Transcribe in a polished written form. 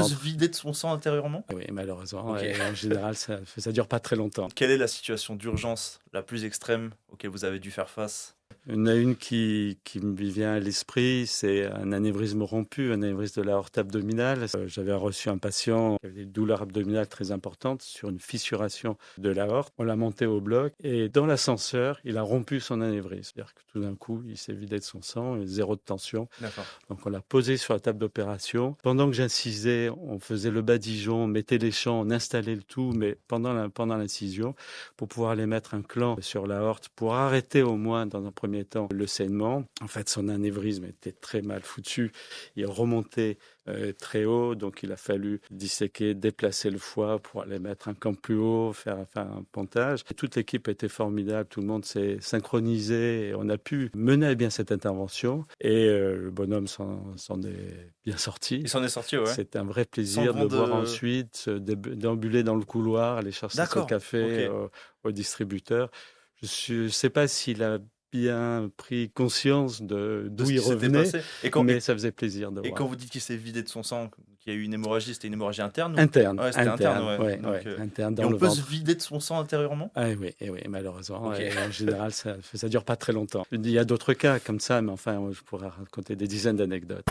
peut se vider de son sang intérieurement? Oui, malheureusement, Ok. et en général, ça dure pas très longtemps. Quelle est la situation d'urgence la plus extrême auquel vous avez dû faire face? Il y en a une qui me vient à l'esprit, c'est un anévrisme rompu, un anévrisme de l'aorte abdominale. J'avais reçu un patient qui avait des douleurs abdominales très importantes sur une fissuration de l'aorte. On l'a monté au bloc et dans l'ascenseur, il a rompu son anévrisme. C'est-à-dire que tout d'un coup, il s'est vidé de son sang, zéro de tension. D'accord. Donc on l'a posé sur la table d'opération. Pendant que j'incisais, on faisait le badigeon, on mettait les champs, on installait le tout, mais pendant l'incision, pour pouvoir aller mettre un clan sur l'aorte, pour arrêter au moins dans un premier temps le saignement. En fait, son anévrisme était très mal foutu. Il remontait très haut, donc il a fallu disséquer, déplacer le foie pour aller mettre un camp plus haut, faire un pontage. Et toute l'équipe était formidable, tout le monde s'est synchronisé et on a pu mener à bien cette intervention. Et le bonhomme s'en est bien sorti. Il s'en est sorti, ouais. C'était un vrai Sans plaisir de le grande. voir ensuite déambuler dans le couloir, aller chercher son D'accord. café Ok. au distributeur. Je ne sais pas s'il a bien pris conscience De d'où ce il qui s'était revenait, passé. mais ça faisait plaisir de Et quand voir. vous dites qu'il s'est vidé de son sang, qu'il y a eu une hémorragie, c'était une hémorragie interne ou... Interne, Ouais, c'était interne, interne, ouais. ouais, Donc, interne et dans on le peut se ventre. vider de son sang intérieurement? Ah oui, et oui, malheureusement. Ok. Et en général, ça dure pas très longtemps. Il y a d'autres cas comme ça, mais enfin, je pourrais raconter des dizaines d'anecdotes.